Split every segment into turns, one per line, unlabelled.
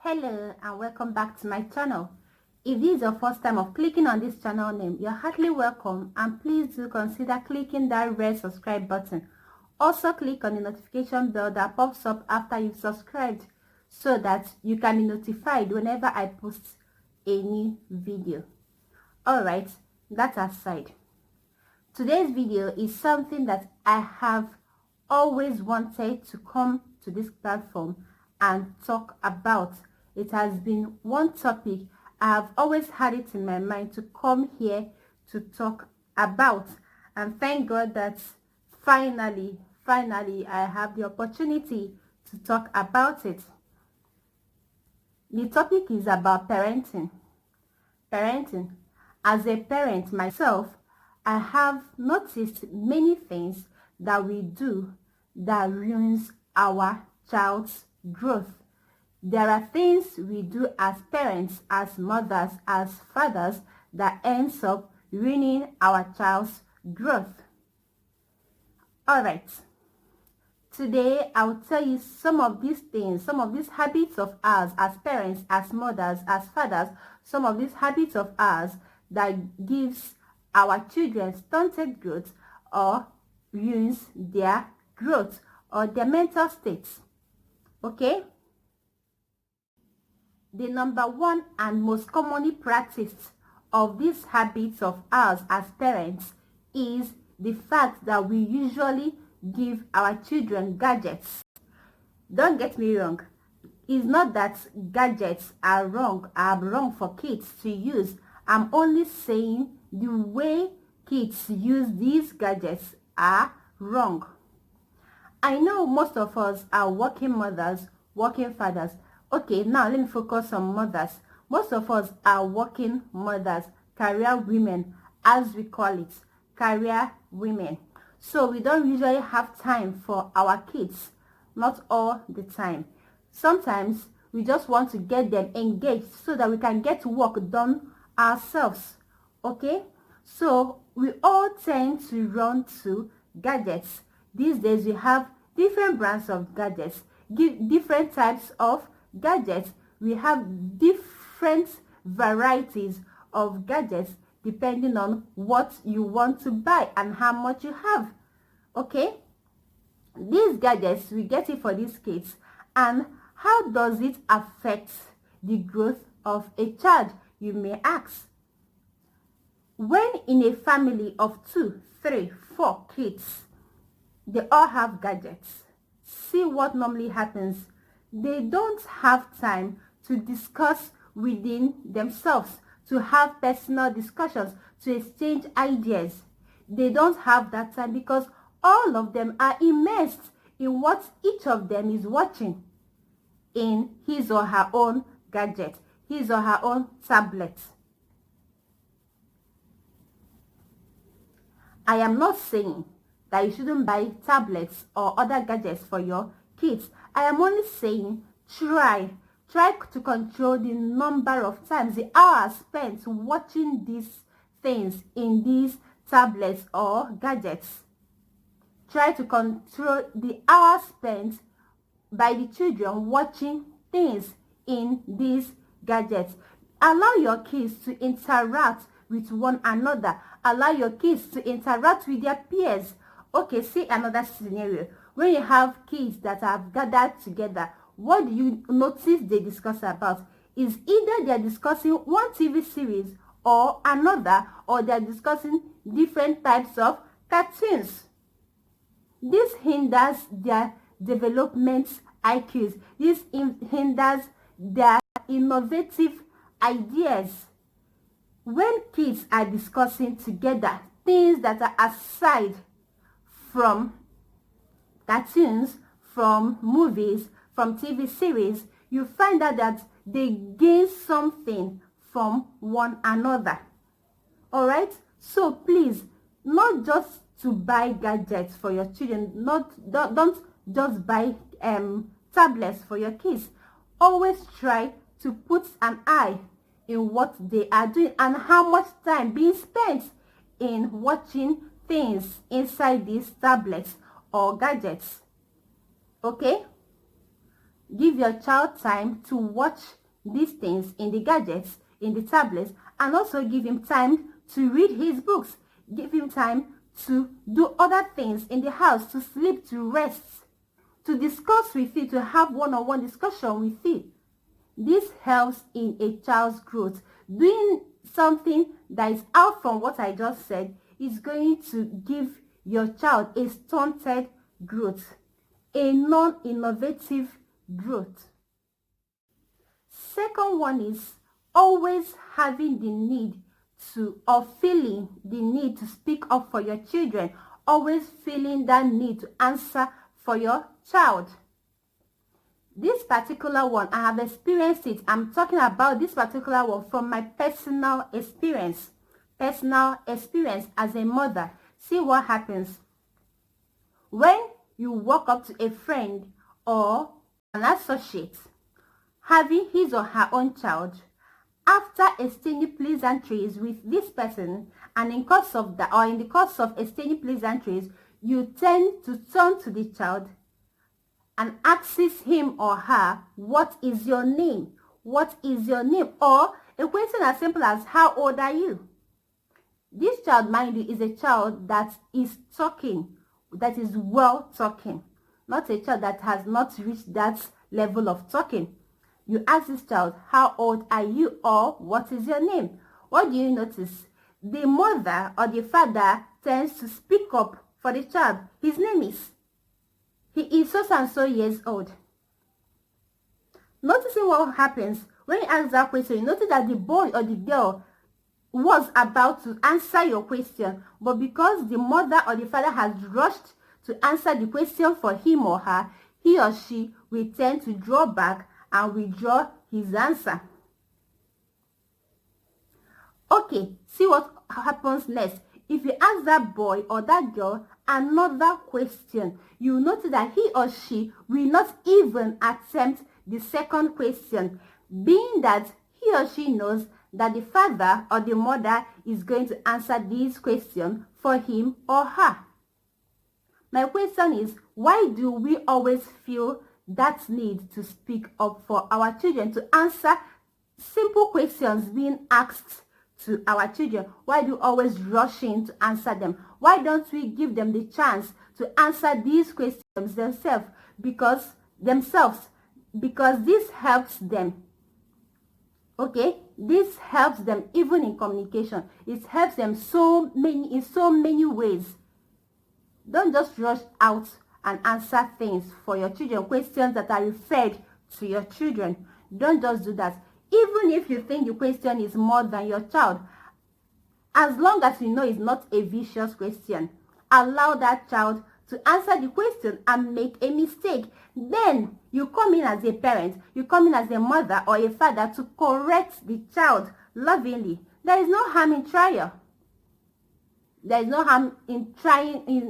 Hello and welcome back to my channel. If this is your first time of clicking on this channel name, you're heartily welcome, and please do consider clicking that red subscribe button. Also click on the notification bell that pops up after you've subscribed so that you can be notified whenever I post a new video. Alright, that aside, today's video is something that I have always wanted to come to this platform and talk about. It has been one topic I have always had it in my mind to come here to talk about, and thank God that finally I have the opportunity to talk about it. The topic is about parenting. As a parent myself, I have noticed many things that we do that ruins our child's growth. There are things we do as parents, as mothers, as fathers, that ends up ruining our child's growth. Alright, today I'll tell you some of these things, some of these habits of ours as parents, as mothers, as fathers, some of these habits of ours that gives our children stunted growth or ruins their growth or their mental states. Okay? The number one and most commonly practiced of these habits of ours as parents is the fact that we usually give our children gadgets. Don't get me wrong. It's not that gadgets are wrong for kids to use. I'm only saying the way kids use these gadgets are wrong. I know most of us are working mothers, working fathers. Okay, now let me focus on mothers. Most of us are working mothers, career women, as we call it, career women. So we don't usually have time for our kids, not all the time. Sometimes we just want to get them engaged so that we can get work done ourselves. Okay, so we all tend to run to gadgets. These days we have different brands of gadgets, different types of gadgets. We have different varieties of gadgets depending on what you want to buy and how much you have. Okay, these gadgets, we get it for these kids. And how does it affect the growth of a child, you may ask? When in a family of 2, 3, 4 kids, they all have gadgets, see what normally happens. They don't have time to discuss within themselves, to have personal discussions, to exchange ideas. They don't have that time because all of them are immersed in what each of them is watching in his or her own gadget, his or her own tablet. I am not saying that you shouldn't buy tablets or other gadgets for your kids. I am only saying try to control the number of times, the hours spent watching these things in these tablets or gadgets. Try to control the hours spent by the children watching things in these gadgets. Allow your kids to interact with one another. Allow your kids to interact with their peers. Okay, see another scenario. When you have kids that have gathered together, what do you notice they discuss about? Is either they're discussing one TV series or another, or they're discussing different types of cartoons. This hinders their development IQs. This hinders their innovative ideas. When kids are discussing together things that are aside from cartoons, from movies, from TV series, you find out that they gain something from one another. Alright, so please, not just to buy gadgets for your children, don't just buy tablets for your kids. Always try to put an eye in what they are doing and how much time being spent in watching things inside these tablets or gadgets. Okay, Give your child time to watch these things in the gadgets, in the tablets, and also give him time to read his books. Give him time to do other things in the house, to sleep, to rest, to discuss with you, to have one-on-one discussion with you. This helps in a child's growth. Doing something that is out from what I just said is going to give your child a stunted growth, a non-innovative growth. Second one is always having the need to, or feeling the need to speak up for your children, always feeling that need to answer for your child. This particular one, I have experienced it. I'm talking about this particular one from my personal experience as a mother. See what happens when you walk up to a friend or an associate having his or her own child. After exchanging pleasantries with this person, and in the course of exchanging pleasantries, you tend to turn to the child and asks him or her, what is your name? What is your name? Or a question as simple as, how old are you? This child, mind you, is a child that is talking, that is well talking, not a child that has not reached that level of talking. You ask this child, how old are you, or what is your name? What do you notice? The mother or the father tends to speak up for the child. His name is, he is so and so years old. Noticing what happens when you ask that question, you notice that the boy or the girl was about to answer your question, but because the mother or the father has rushed to answer the question for him or her, he or she will tend to draw back and withdraw his answer. Okay, see what happens next. If you ask that boy or that girl another question, you notice that he or she will not even attempt the second question, being that he or she knows that the father or the mother is going to answer this question for him or her. My question is, why do we always feel that need to speak up for our children, to answer simple questions being asked to our children? Why do we always rush in to answer them? Why don't we give them the chance to answer these questions themselves? Because this helps them. Okay, this helps them even in communication. It helps them in so many ways. Don't just rush out and answer things for your children, questions that are referred to your children. Don't just do that. Even if you think the question is more than your child, as long as you know it's not a vicious question, allow that child to answer the question and make a mistake. Then you come in as a parent, you come in as a mother or a father to correct the child lovingly. There is no harm in trial. There is no harm in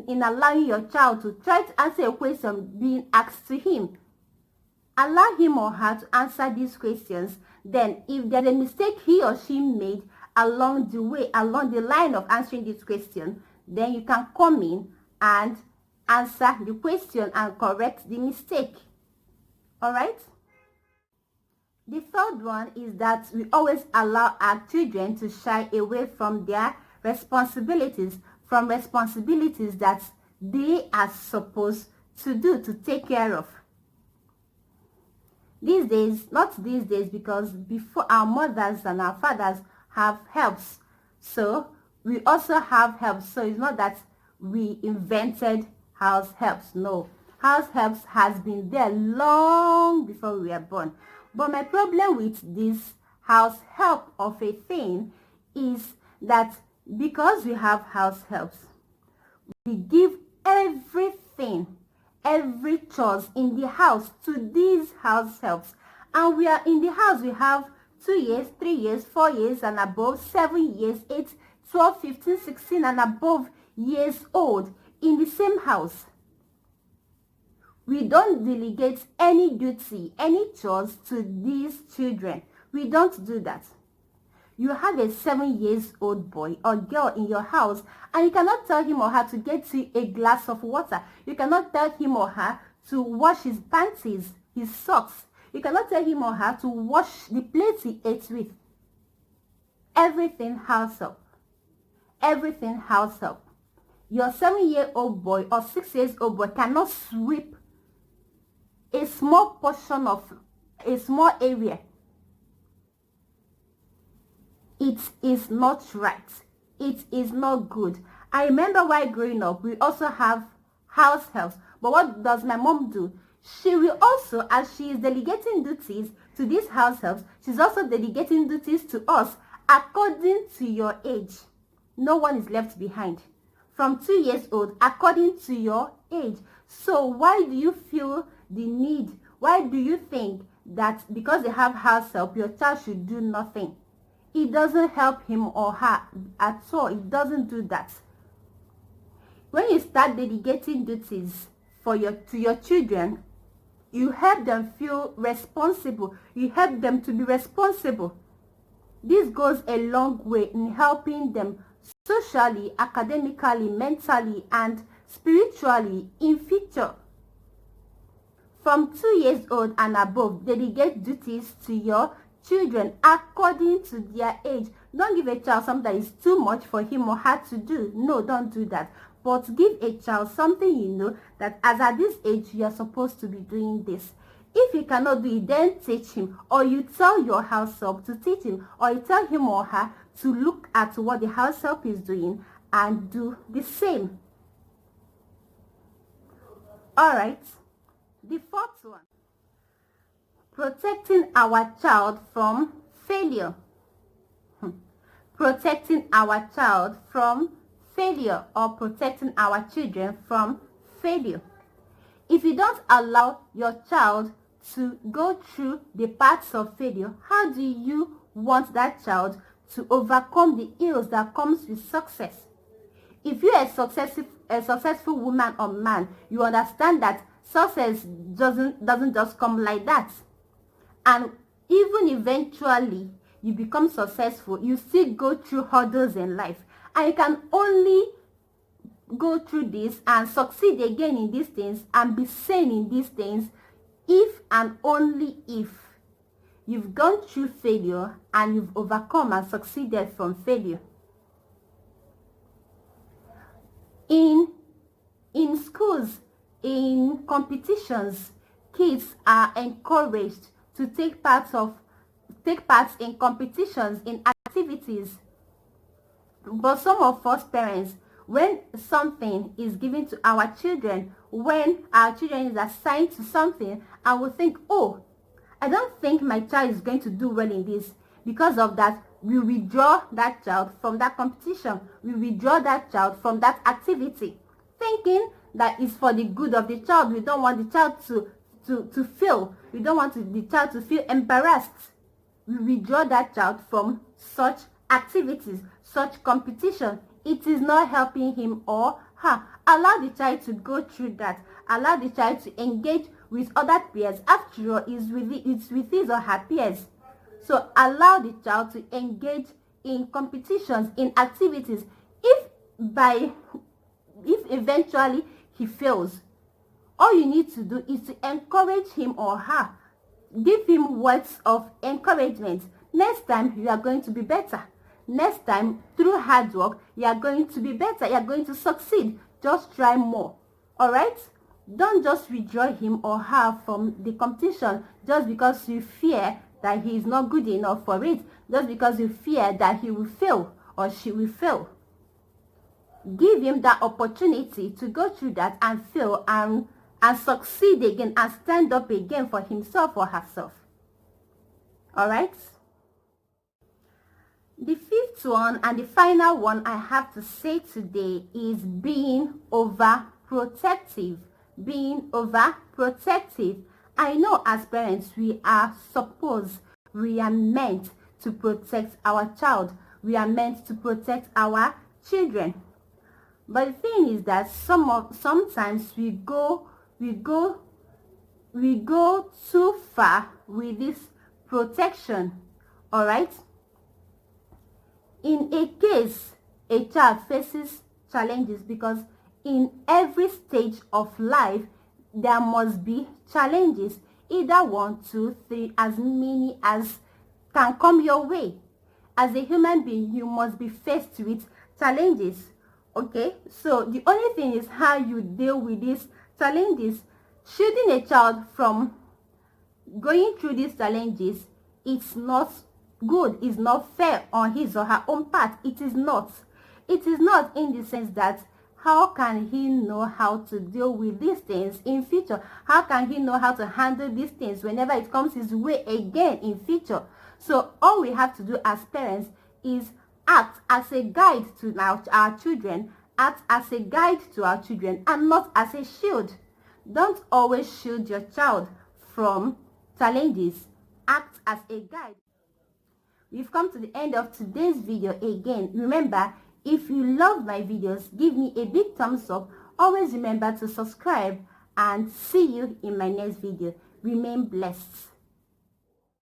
in allowing your child to try to answer a question being asked to him. Allow him or her to answer these questions. Then if there's a mistake he or she made along the way, along the line of answering this question, then you can come in and answer the question and correct the mistake. Alright? The third one is that we always allow our children to shy away from their responsibilities, from responsibilities that they are supposed to do, to take care of. These days, not these days, because before our mothers and our fathers have helps, so we also have helps. So it's not that we invented house helps. No, house helps has been there long before we were born. But my problem with this house help of a thing is that because we have house helps, we give everything, every chores in the house to these house helps. And we are in the house, we have 2 years, 3 years, 4 years and above, 7 years, 8, 12, 15, 16 and above years old in the same house. We don't delegate any duty, any chores to these children. We don't do that. You have a 7-year-old boy or girl in your house and you cannot tell him or her to get you a glass of water. You cannot tell him or her to wash his panties, his socks. You cannot tell him or her to wash the plates he ate with. Everything house help. Everything house help. Your 7-year-old boy or 6-year-old boy cannot sweep a small portion of a small area. It is not right. It is not good. I remember while growing up, we also have house helps. But what does my mom do? She will also, as she is delegating duties to these house helps, she's also delegating duties to us according to your age. No one is left behind. From 2 years old, according to your age. So why do you feel the need? Why do you think that because they have house help, your child should do nothing? It doesn't help him or her at all. It doesn't do that. When you start delegating duties to your children, you help them feel responsible. You help them to be responsible. This goes a long way in helping them socially, academically, mentally, and spiritually in future. From 2 years old and above, delegate duties to your children according to their age. Don't give a child something that is too much for him or her to do. No, don't do that. But give a child something you know that as at this age, you are supposed to be doing this. If you cannot do it, then teach him, or you tell your house help to teach him, or you tell him or her to look at what the house help is doing and do the same. Alright, the fourth one. Protecting our child from failure. Protecting our child from failure, or protecting our children from failure. If you don't allow your child to go through the paths of failure, how do you want that child to overcome the ills that comes with success? If you're a successful woman or man, you understand that success doesn't just come like that. And even eventually you become successful, you still go through hurdles in life. And you can only go through this and succeed again in these things and be sane in these things if and only if you've gone through failure and you've overcome and succeeded from failure. In schools, in competitions, kids are encouraged to take part in competitions, in activities. But some of us parents, when something is given to our children, when our children is assigned to something, and we think, oh, I don't think my child is going to do well in this. Because of that, we withdraw that child from that competition. We withdraw that child from that activity, thinking that it's for the good of the child. We don't want the child to fail. We don't want the child to feel embarrassed. We withdraw that child from such activities, such competition. It is not helping him or her. Allow the child to go through that. Allow the child to engage with other peers. After all, it's with his or her peers. So allow the child to engage in competitions, in activities. If eventually he fails, all you need to do is to encourage him or her. Give him words of encouragement. Next time, you are going to be better. Next time, through hard work, you are going to be better. You are going to succeed. Just try more. Alright? Don't just withdraw him or her from the competition just because you fear that he is not good enough for it. Just because you fear that he will fail or she will fail. Give him that opportunity to go through that and fail and succeed again and stand up again for himself or herself. Alright? The fifth one and the final one I have to say today is being overprotective. Being overprotective. I know as parents we are meant to protect our child. We are meant to protect our children. But the thing is that sometimes we go too far with this protection. Alright? In a case, a child faces challenges because in every stage of life, there must be challenges. either 1, 2, 3, as many as can come your way. As a human being, you must be faced with challenges. Okay, so the only thing is how you deal with these challenges. Shielding a child from going through these challenges, it's not good, it's not fair on his or her own part. It is not in the sense that how can he know how to deal with these things in future? How can he know how to handle these things whenever it comes his way again in future? So all we have to do as parents is act as a guide to our children, act as a guide to our children, and not as a shield. Don't always shield your child from challenges. Act as a guide. We've come to the end of today's video again. Remember, if you love my videos, give me a big thumbs up. Always remember to subscribe, and see you in my next video. Remain blessed.